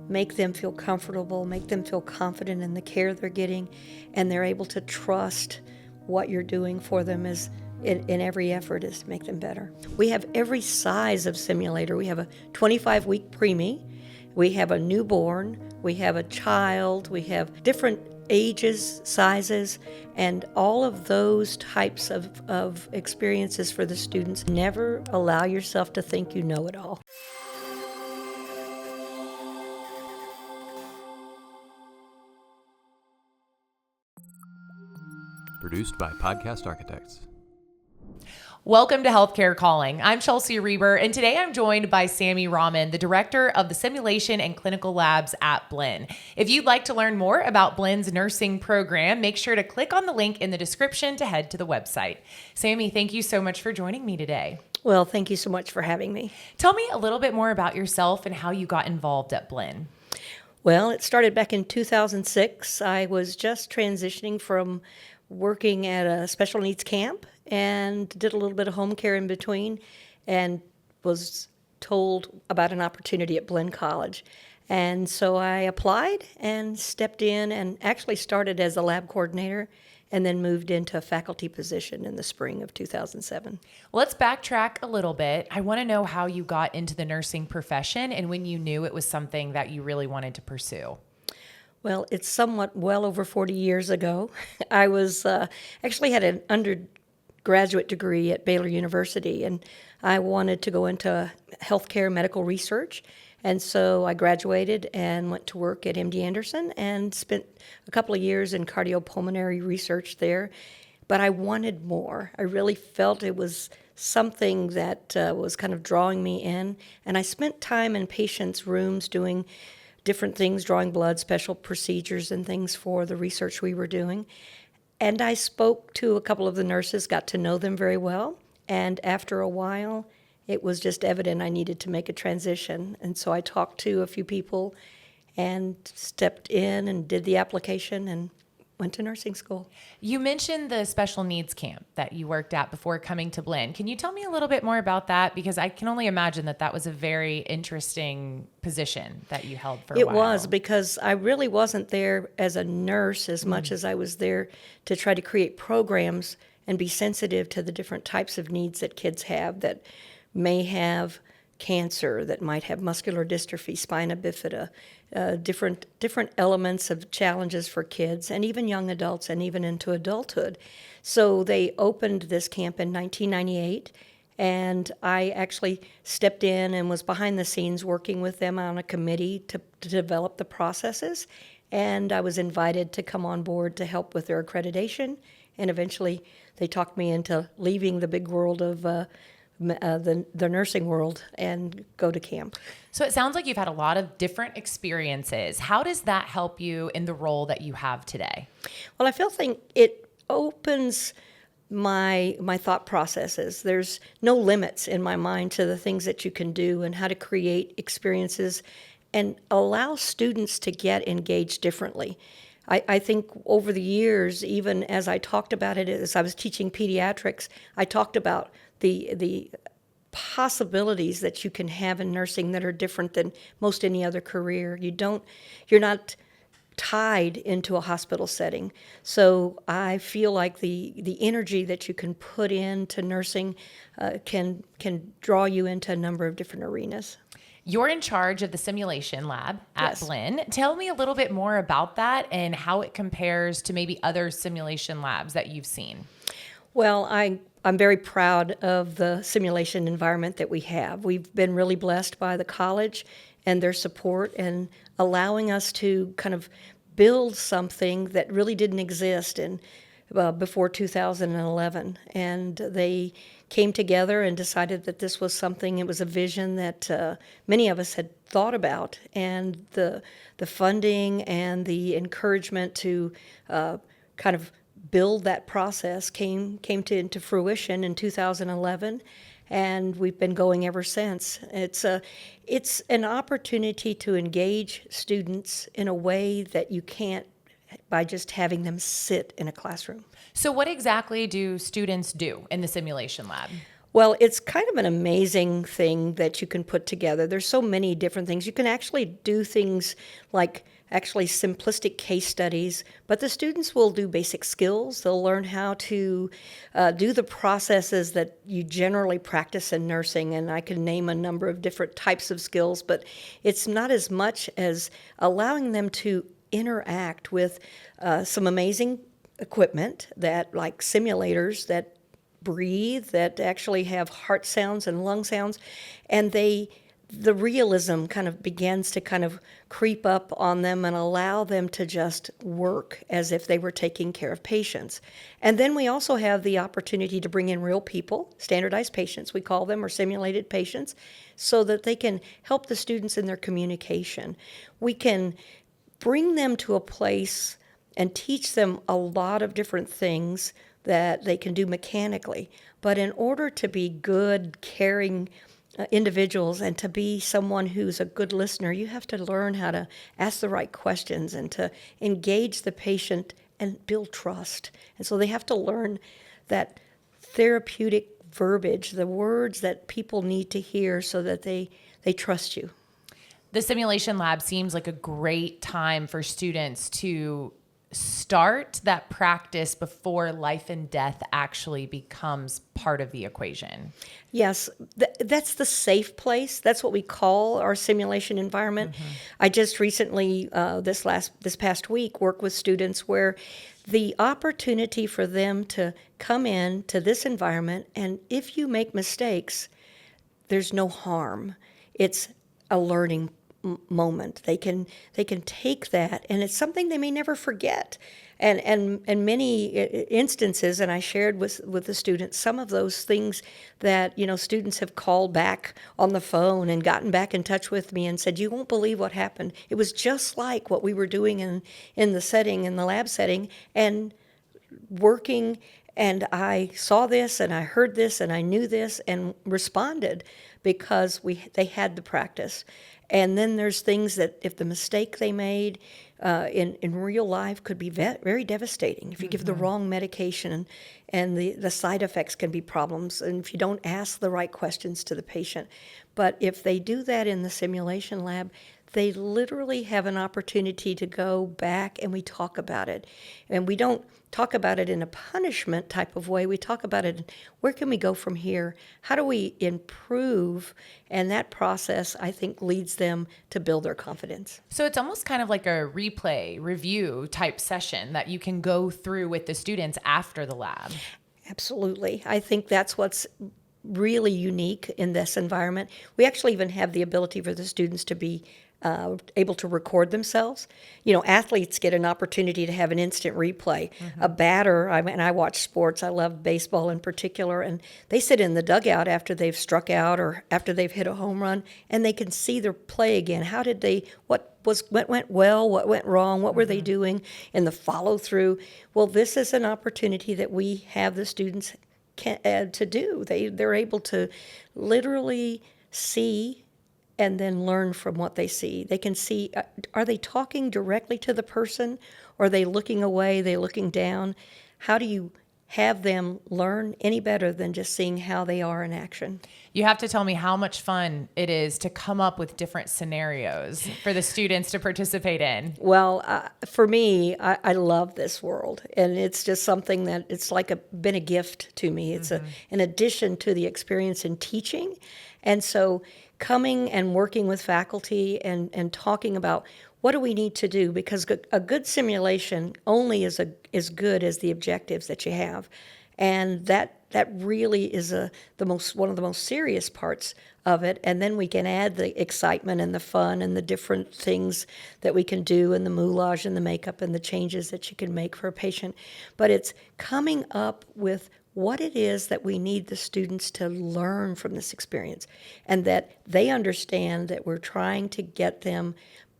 make them feel comfortable, make them feel confident in the care they're getting, and they're able to trust what you're doing for them is in every effort is to make them better. We have every size of simulator. We have a 25-week preemie, we have a newborn, we have a child, we have different ages, sizes, and all of those types of experiences for the students. Never allow yourself to think you know it all. Produced by Podcast Architects. Welcome to Healthcare Calling. I'm Chelsea Reber, and today I'm joined by Sami Rahman, the director of the Simulation and Clinical Labs at Blinn. If you'd like to learn more about Blinn's nursing program, make sure to click on the link in the description to head to the website. Sami, thank you so much for joining me today. Well, thank you so much for having me. Tell me a little bit more about yourself and how you got involved at Blinn. Well, it started back in 2006. I was just transitioning from working at a special needs camp and did a little bit of home care in between, and was told about an opportunity at Blinn College. And so I applied and stepped in and actually started as a lab coordinator and then moved into a faculty position in the spring of 2007. Let's backtrack a little bit. I want to know how you got into the nursing profession and when you knew it was something that you really wanted to pursue. Well, it's somewhat well over 40 years ago. I was actually had an undergraduate degree at Baylor University, and I wanted to go into healthcare medical research. And so I graduated and went to work at MD Anderson and spent a couple of years in cardiopulmonary research there. But I wanted more. I really felt it was something that was kind of drawing me in. And I spent time in patients' rooms doing different things, drawing blood, special procedures and things for the research we were doing. And I spoke to a couple of the nurses, got to know them very well. And after a while, it was just evident I needed to make a transition. And so I talked to a few people and stepped in and did the application and went to nursing school. You mentioned the special needs camp that you worked at before coming to Blinn. Can you tell me a little bit more about that? Because I can only imagine that was a very interesting position that you held for a while. It was, because I really wasn't there as a nurse as much as I was there to try to create programs and be sensitive to the different types of needs that kids have that may have cancer, that might have muscular dystrophy, spina bifida, different elements of challenges for kids and even young adults and even into adulthood. So they opened this camp in 1998, and I actually stepped in and was behind the scenes working with them on a committee to develop the processes. And I was invited to come on board to help with their accreditation. And eventually they talked me into leaving the big world of the nursing world and go to camp. So it sounds like you've had a lot of different experiences. How does that help you in the role that you have today? Well, I think it opens my thought processes. There's no limits in my mind to the things that you can do and how to create experiences and allow students to get engaged differently. I think over the years, even as I talked about it, as I was teaching pediatrics, I talked about the possibilities that you can have in nursing that are different than most any other career. You're not tied into a hospital setting. So I feel like the energy that you can put into nursing can draw you into a number of different arenas. You're in charge of the simulation lab at Yes. Blinn. Tell me a little bit more about that and how it compares to maybe other simulation labs that you've seen. Well, I'm very proud of the simulation environment that we have. We've been really blessed by the college and their support and allowing us to kind of build something that really didn't exist before 2011. And they came together and decided that this was something, it was a vision that many of us had thought about. And the funding and the encouragement to kind of build that process came into fruition in 2011, and we've been going ever since. It's an opportunity to engage students in a way that you can't by just having them sit in a classroom. So what exactly do students do in the simulation lab? Well, it's kind of an amazing thing that you can put together. There's so many different things. You can actually do things like actually simplistic case studies, but the students will do basic skills. They'll learn how to do the processes that you generally practice in nursing, and I can name a number of different types of skills, but it's not as much as allowing them to interact with some amazing equipment that, like simulators that breathe, that actually have heart sounds and lung sounds, and the realism kind of begins to kind of creep up on them and allow them to just work as if they were taking care of patients. And then we also have the opportunity to bring in real people, standardized patients, we call them, or simulated patients, so that they can help the students in their communication. We can bring them to a place and teach them a lot of different things that they can do mechanically. But in order to be good, caring individuals and to be someone who's a good listener, you have to learn how to ask the right questions and to engage the patient and build trust. And so they have to learn that therapeutic verbiage, the words that people need to hear so that they trust you. The simulation lab seems like a great time for students to start that practice before life and death actually becomes part of the equation. Yes, that's the safe place. That's what we call our simulation environment. I just recently, this past week, worked with students where the opportunity for them to come in to this environment, and if you make mistakes, there's no harm. It's a learning moment. They can take that, and it's something they may never forget. And many instances, and I shared with the students some of those things that students have called back on the phone and gotten back in touch with me and said, "You won't believe what happened. It was just like what we were doing in the setting, in the lab setting, and working. And I saw this, and I heard this, and I knew this, and responded because they had the practice." And then there's things that if the mistake they made in real life could be very devastating. If you give the wrong medication, and the side effects can be problems, and if you don't ask the right questions to the patient. But if they do that in the simulation lab, they literally have an opportunity to go back and we talk about it. And we don't talk about it in a punishment type of way. We talk about it, where can we go from here? How do we improve? And that process, I think, leads them to build their confidence. So it's almost kind of like a replay, review type session that you can go through with the students after the lab. Absolutely. I think that's what's really unique in this environment. We actually even have the ability for the students to be able to record themselves. Athletes get an opportunity to have an instant replay. A batter, and I watch sports, I love baseball in particular, and they sit in the dugout after they've struck out or after they've hit a home run, and they can see their play again. What went well, what went wrong, what were they doing in the follow through? Well, this is an opportunity that we have the students to do. They're able to literally see and then learn from what they see. They can see, are they talking directly to the person? Or are they looking away, they looking down? How do you have them learn any better than just seeing how they are in action? You have to tell me how much fun it is to come up with different scenarios for the students to participate in. Well, for me, I love this world, and it's just something that it's been a gift to me. It's an addition to the experience in teaching, and so coming and working with faculty and talking about what do we need to do, because a good simulation only is as good as the objectives that you have, and that really is one of the most serious parts of it. And then we can add the excitement and the fun and the different things that we can do, and the moulage and the makeup and the changes that you can make for a patient. But it's coming up with what it is that we need the students to learn from this experience, and that they understand that we're trying to get them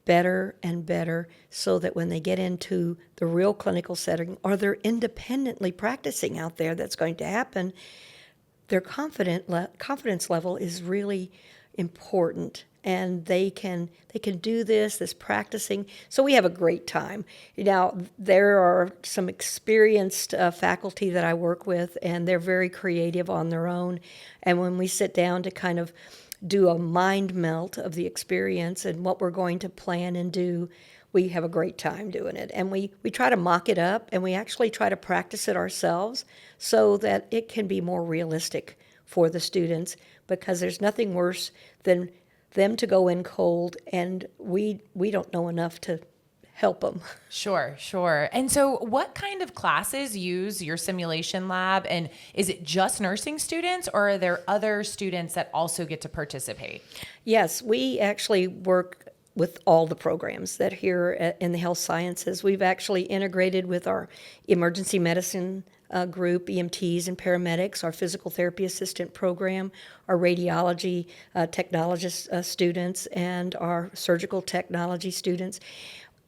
better and better, so that when they get into the real clinical setting, or they're independently practicing out there, that's going to happen, their confidence level is really important, and they can do this practicing. So we have a great time. Now, there are some experienced faculty that I work with, and they're very creative on their own. And when we sit down to kind of do a mind melt of the experience and what we're going to plan and do, we have a great time doing it. And we try to mock it up, and we actually try to practice it ourselves so that it can be more realistic for the students, because there's nothing worse than them to go in cold and we don't know enough to help them. Sure. And so what kind of classes use your simulation lab? And is it just nursing students, or are there other students that also get to participate? Yes, we actually work with all the programs that here in the health sciences. We've actually integrated with our emergency medicine group, EMTs and paramedics, our physical therapy assistant program, our radiology technologist students, and our surgical technology students.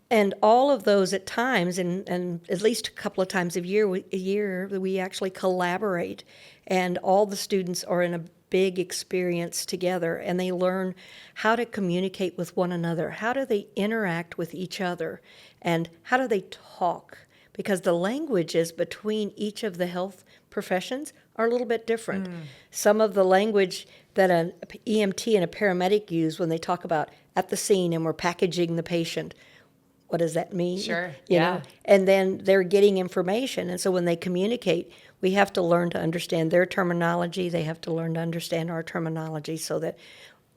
And all of those at times, and at least a couple of times a year, we actually collaborate, and all the students are in a big experience together, and they learn how to communicate with one another. How do they interact with each other, and how do they talk? Because the languages between each of the health professions are a little bit different. Some of the language that an EMT and a paramedic use when they talk about at the scene and we're packaging the patient, what does that mean? Sure, You know? And then they're getting information. And so when they communicate, we have to learn to understand their terminology. They have to learn to understand our terminology, so that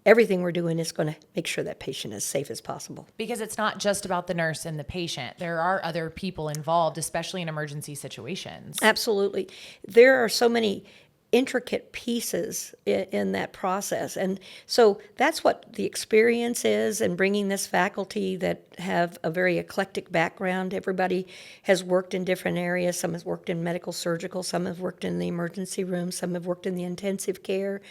everything we're doing is going to make sure that patient is safe as possible. Because it's not just about the nurse and the patient. There are other people involved, especially in emergency situations. Absolutely. There are so many intricate pieces in that process. And so that's what the experience is, and bringing this faculty that have a very eclectic background. Everybody has worked in different areas. Some has worked in medical surgical, some have worked in the emergency room, some have worked in the intensive care.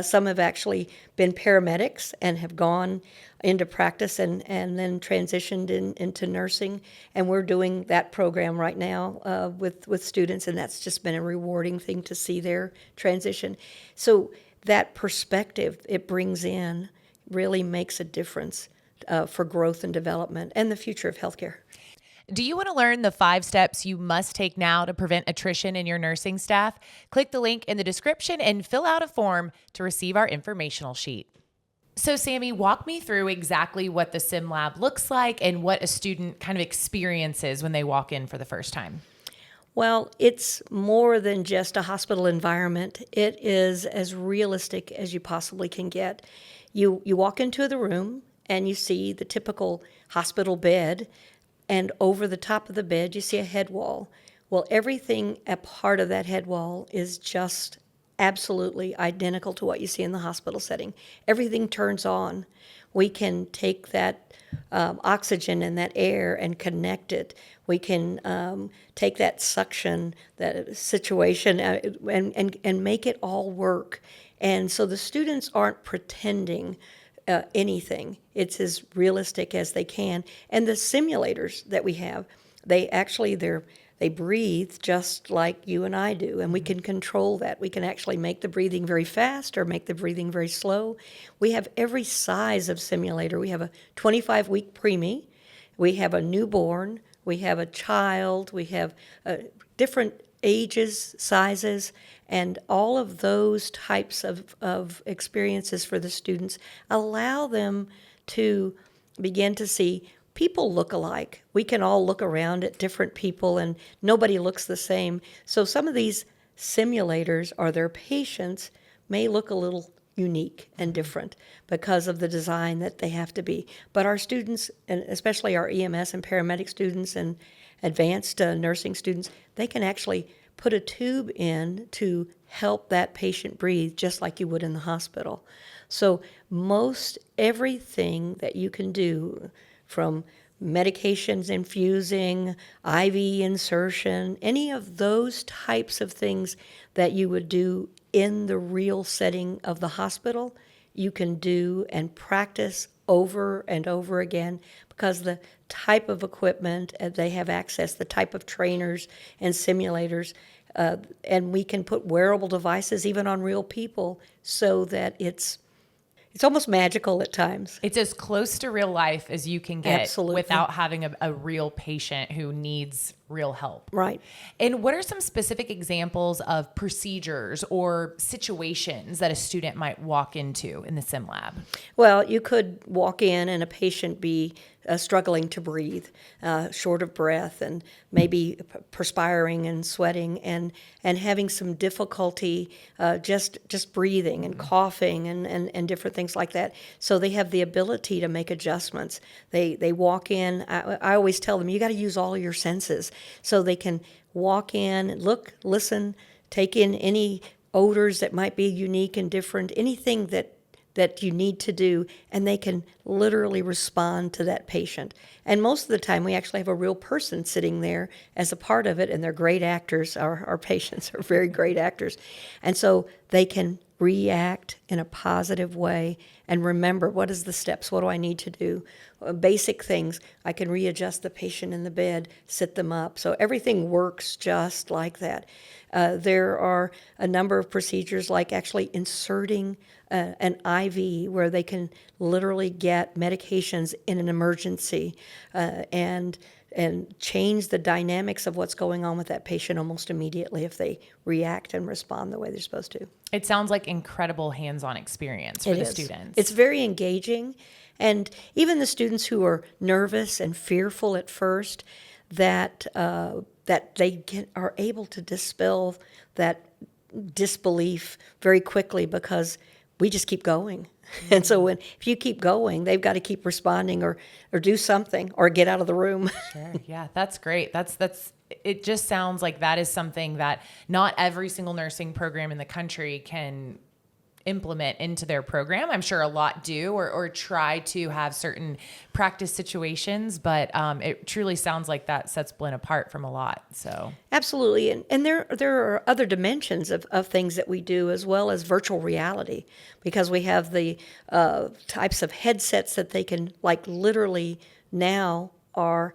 Some have actually been paramedics and have gone into practice and then transitioned into nursing. And we're doing that program right now with students, and that's just been a rewarding thing to see their transition. So that perspective it brings in really makes a difference for growth and development and the future of healthcare. Do you want to learn the 5 steps you must take now to prevent attrition in your nursing staff? Click the link in the description and fill out a form to receive our informational sheet. So, Sami, walk me through exactly what the sim lab looks like and what a student kind of experiences when they walk in for the first time. Well, it's more than just a hospital environment. It is as realistic as you possibly can get. You walk into the room and you see the typical hospital bed, and over the top of the bed you see a head wall. Well, everything a part of that head wall is just absolutely identical to what you see in the hospital setting. Everything turns on. We can take that oxygen and that air and connect it. We can take that suction, that situation, and make it all work. And so the students aren't pretending anything. It's as realistic as they can. And the simulators that we have, they breathe just like you and I do, and we can control that. We can actually make the breathing very fast or make the breathing very slow. We have every size of simulator. We have a 25-week preemie. We have a newborn. We have a child. We have different ages, sizes, and all of those types of experiences for the students allow them to begin to see people look alike. We can all look around at different people, and nobody looks the same. So some of these simulators or their patients may look a little unique and different because of the design that they have to be. But our students, and especially our EMS and paramedic students and advanced nursing students, they can actually put a tube in to help that patient breathe just like you would in the hospital. So most everything that you can do, from medications infusing, IV insertion, any of those types of things that you would do in the real setting of the hospital, you can do and practice over and over again, because the type of equipment they have access, the type of trainers and simulators, and we can put wearable devices even on real people so that it's It's almost magical at times. It's as close to real life as you can get Absolutely. without having a real patient who needs real help. Right. And what are some specific examples of procedures or situations that a student might walk into in the sim lab? Well, you could walk in and a patient be struggling to breathe, short of breath, and maybe perspiring and sweating, and having some difficulty just breathing and coughing and different things like that. So they have the ability to make adjustments. They walk in. I always tell them, you got to use all your senses, so they can walk in, look, listen, take in any odors that might be unique and different, anything that you need to do, and they can literally respond to that patient. And most of the time, we actually have a real person sitting there as a part of it, and they're great actors. Our patients are very great actors. And so they can react in a positive way and remember, what is the steps? What do I need to do? Basic things. I can readjust the patient in the bed, sit them up. So everything works just like that. There are a number of procedures like actually inserting an IV where they can literally get medications in an emergency and change the dynamics of what's going on with that patient almost immediately if they react and respond the way they're supposed to. It sounds like incredible hands-on experience for the students. It's very engaging. And even the students who are nervous and fearful at first, that they are able to dispel that disbelief very quickly because we just keep going. And so if you keep going, they've got to keep responding or do something or get out of the room. Sure. Yeah, that's great. It just sounds like that is something that not every single nursing program in the country can implement into their program. I'm sure a lot do or try to have certain practice situations, but it truly sounds like that sets Blinn apart from a lot. So Absolutely. And there are other dimensions of things that we do, as well as virtual reality, because we have the types of headsets that they can, like, literally now are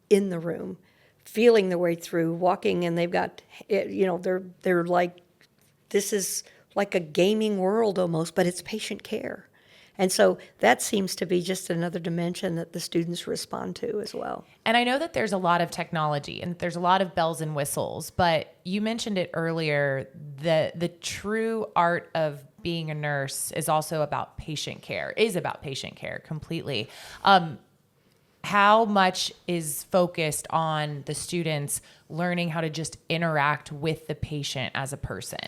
in the room, feeling their way through, walking, and they've got, they're like, this is like a gaming world almost, but it's patient care. And so that seems to be just another dimension that the students respond to as well. And I know that there's a lot of technology and there's a lot of bells and whistles, but you mentioned it earlier, the true art of being a nurse is also about patient care, completely. How much is focused on the students learning how to just interact with the patient as a person?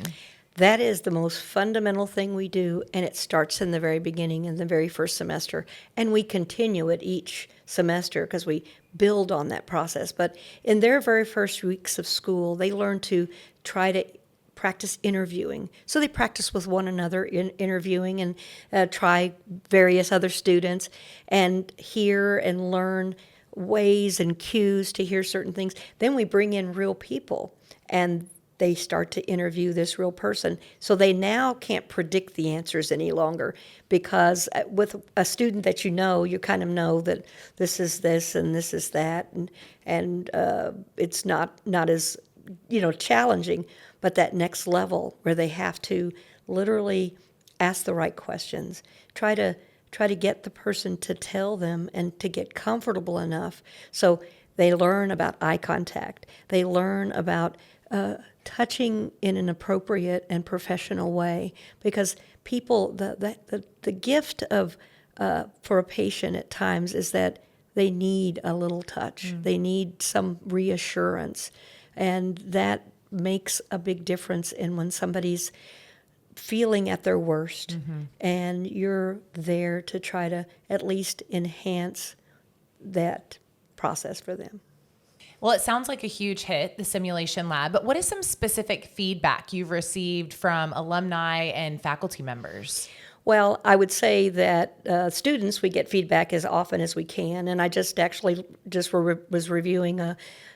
That is the most fundamental thing we do, and it starts in the very beginning, in the very first semester, and we continue it each semester because we build on that process. But in their very first weeks of school, they learn to try to practice interviewing. So they practice with one another in interviewing and try various other students and hear and learn ways and cues to hear certain things. Then we bring in real people, and they start to interview this real person. So they now can't predict the answers any longer, because with a student that you kind of know that this is this and this is that, and it's not as challenging, but that next level where they have to literally ask the right questions, try to get the person to tell them and to get comfortable enough. So they learn about eye contact. They learn about touching in an appropriate and professional way, because people, the gift of for a patient at times is that they need a little touch. They need some reassurance, and that makes a big difference in when somebody's feeling at their worst, and you're there to try to at least enhance that process for them. Well, it sounds like a huge hit, the simulation lab, but what is some specific feedback you've received from alumni and faculty members? Well, I would say that students, we get feedback as often as we can, and I just was reviewing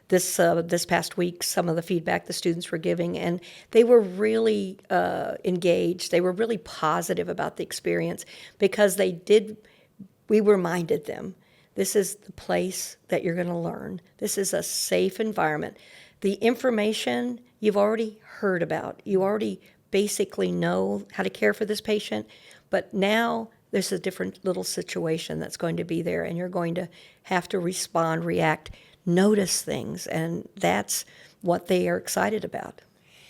this past week some of the feedback the students were giving, and they were really engaged. They were really positive about the experience, because we reminded them, this is the place that you're going to learn. This is a safe environment. The information you've already heard about. You already basically know how to care for this patient, but now there's a different little situation that's going to be there, and you're going to have to respond, react, notice things, and that's what they are excited about.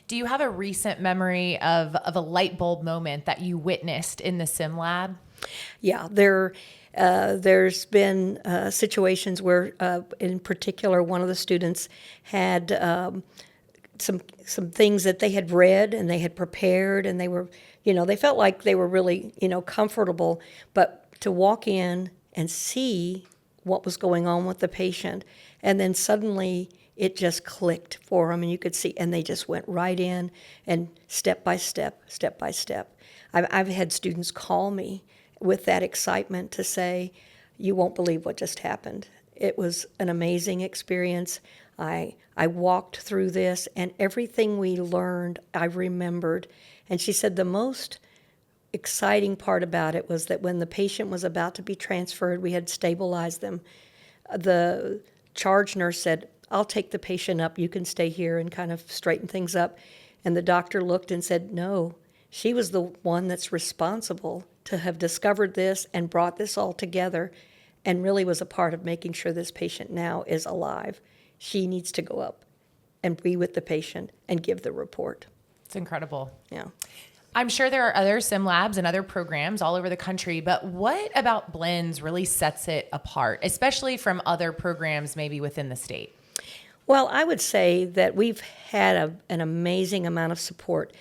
Do you have a recent memory of a light bulb moment that you witnessed in the sim lab? Yeah, there's been situations where, in particular, one of the students had some things that they had read and they had prepared, and they were, they felt like they were really, comfortable, but to walk in and see what was going on with the patient, and then suddenly it just clicked for them, and you could see, and they just went right in, and step by step, step by step. I've had students call me with that excitement to say, you won't believe what just happened. It was an amazing experience. I walked through this, and everything we learned, I remembered. And she said the most exciting part about it was that when the patient was about to be transferred, we had stabilized them. The charge nurse said, I'll take the patient up, you can stay here and kind of straighten things up. And the doctor looked and said, no, she was the one that's responsible to have discovered this and brought this all together, and really was a part of making sure this patient now is alive. She needs to go up and be with the patient and give the report. It's incredible. Yeah. I'm sure there are other sim labs and other programs all over the country, but what about Blinn's really sets it apart, especially from other programs maybe within the state? Well, I would say that we've had an amazing amount of support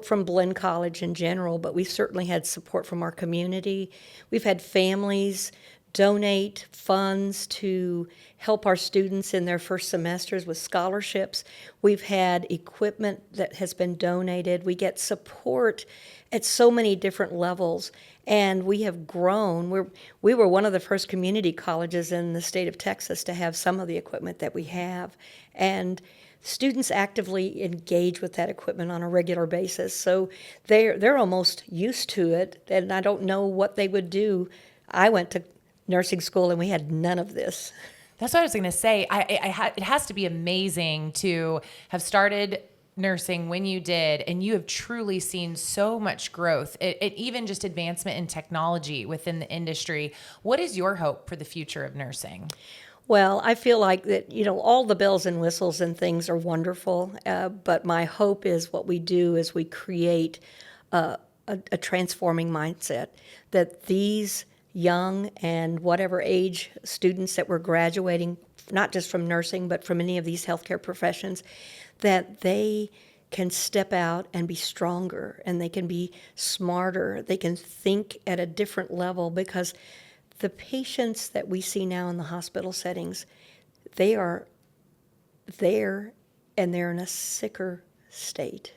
from Blinn College in general, but we've certainly had support from our community. We've had families donate funds to help our students in their first semesters with scholarships. We've had equipment that has been donated. We get support at so many different levels, and we have grown. We were one of the first community colleges in the state of Texas to have some of the equipment that we have, and students actively engage with that equipment on a regular basis. So they're almost used to it, and I don't know what they would do. I went to nursing school and we had none of this. That's what I was going to say. It has to be amazing to have started nursing when you did, and you have truly seen so much growth, even just advancement in technology within the industry. What is your hope for the future of nursing? Well, I feel like that, all the bells and whistles and things are wonderful, but my hope is what we do is we create a transforming mindset, that these young and whatever age students that were graduating, not just from nursing, but from any of these healthcare professions, that they can step out and be stronger, and they can be smarter. They can think at a different level, because the patients that we see now in the hospital settings, they are there and they're in a sicker state.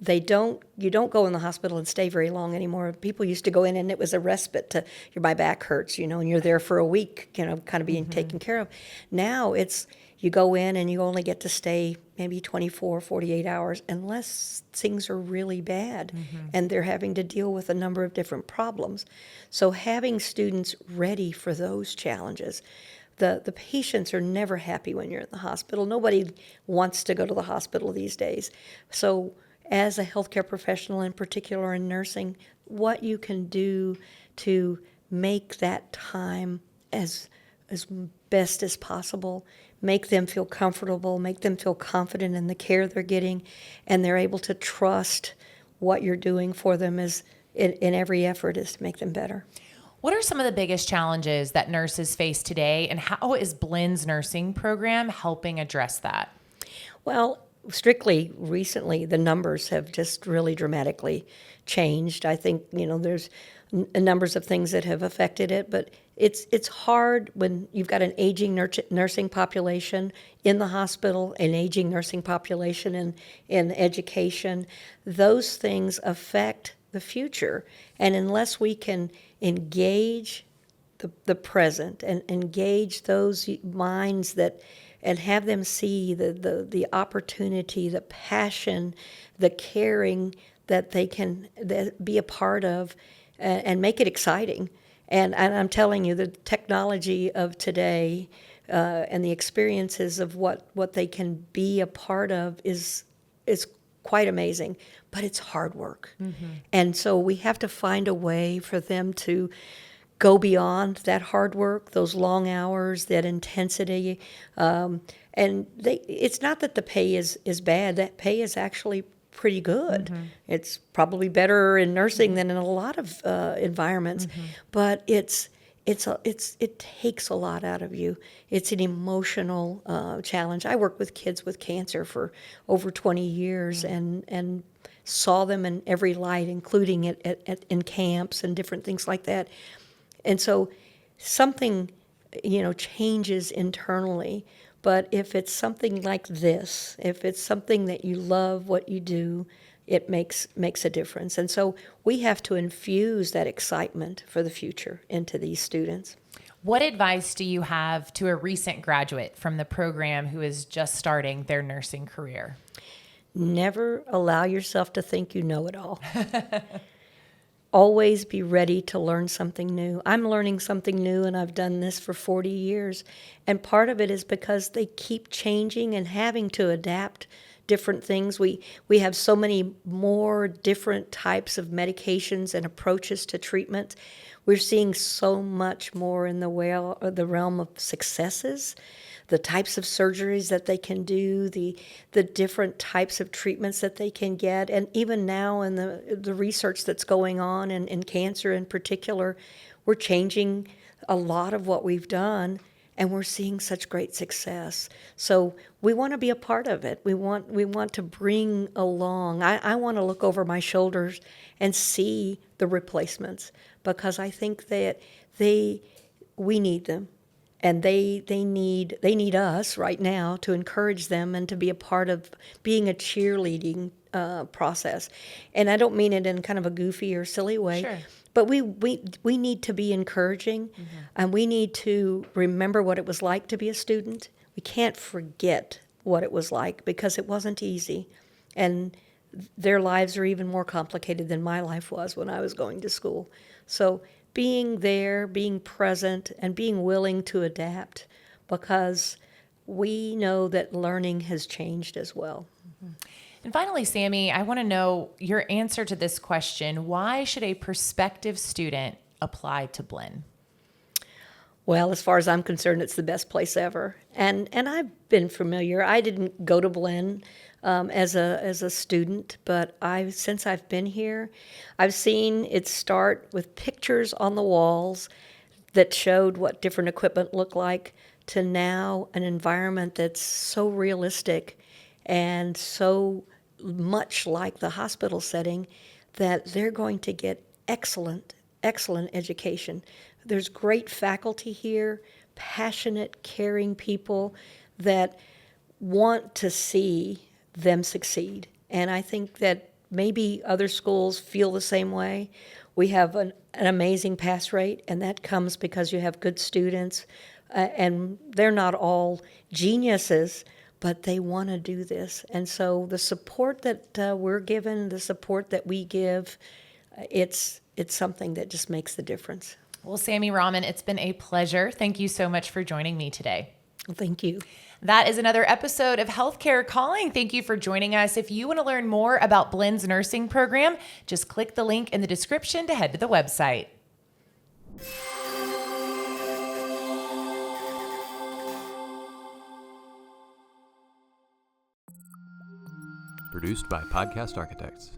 You don't go in the hospital and stay very long anymore. People used to go in and it was a respite to, my back hurts, and you're there for a week, kind of being taken care of. Now it's, you go in and you only get to stay maybe 24, 48 hours unless things are really bad and they're having to deal with a number of different problems. So having students ready for those challenges. The patients are never happy when you're in the hospital. Nobody wants to go to the hospital these days. So as a healthcare professional, in particular in nursing, what you can do to make that time as best as possible, make them feel comfortable, make them feel confident in the care they're getting, and they're able to trust what you're doing for them is in every effort is to make them better. What are some of the biggest challenges that nurses face today, and how is Blinn's nursing program helping address that? Well, strictly recently, the numbers have just really dramatically changed. I think, there's numbers of things that have affected it, but it's hard when you've got an aging nursing population in the hospital, an aging nursing population in education. Those things affect the future, and unless we can engage the present and engage those minds that and have them see the opportunity, the passion, the caring that they can be a part of, and make it exciting. And I'm telling you, the technology of today and the experiences of what they can be a part of is quite amazing, but it's hard work. And so we have to find a way for them to go beyond that hard work, those long hours, that intensity. It's not that the pay is bad. That pay is actually pretty good. It's probably better in nursing than in a lot of environments, but it takes a lot out of you. It's an emotional challenge. I worked with kids with cancer for over 20 years and saw them in every light, including in camps and different things like that. And so something, changes internally. But if it's something like this, if it's something that you love what you do, it makes a difference. And so we have to infuse that excitement for the future into these students. What advice do you have to a recent graduate from the program who is just starting their nursing career? Never allow yourself to think you know it all. Always be ready to learn something new. I'm learning something new, and I've done this for 40 years. And part of it is because they keep changing and having to adapt different things. We have so many more different types of medications and approaches to treatment. We're seeing so much more in the realm of successes, the types of surgeries that they can do, the different types of treatments that they can get, and even now in the research that's going on in cancer in particular, we're changing a lot of what we've done, and we're seeing such great success. So we want to be a part of it. We want to bring along. I want to look over my shoulders and see the replacements, because I think that we need them. And they need us right now to encourage them and to be a part of being a cheerleading process. And I don't mean it in kind of a goofy or silly way, Sure. but we need to be encouraging, and we need to remember what it was like to be a student. We can't forget what it was like, because it wasn't easy, and their lives are even more complicated than my life was when I was going to school. So being there, being present, and being willing to adapt, because we know that learning has changed as well. And finally, Sami, I want to know your answer to this question. Why should a prospective student apply to Blinn? Well, as far as I'm concerned, it's the best place ever. And I've been familiar. I didn't go to Blinn as a student, but since I've been here, I've seen it start with pictures on the walls that showed what different equipment looked like, to now an environment that's so realistic and so much like the hospital setting that they're going to get excellent education. There's great faculty here, passionate, caring people that want to see them succeed. And I think that maybe other schools feel the same way. We have an amazing pass rate, and that comes because you have good students, and they're not all geniuses, but they want to do this. And so the support that we're given, the support that we give, it's something that just makes the difference. Well, Sami Rahman, it's been a pleasure. Thank you so much for joining me today. Well, thank you. That is another episode of Healthcare Calling. Thank you for joining us. If you want to learn more about Blinn's nursing program, just click the link in the description to head to the website. Produced by Podcast Architects.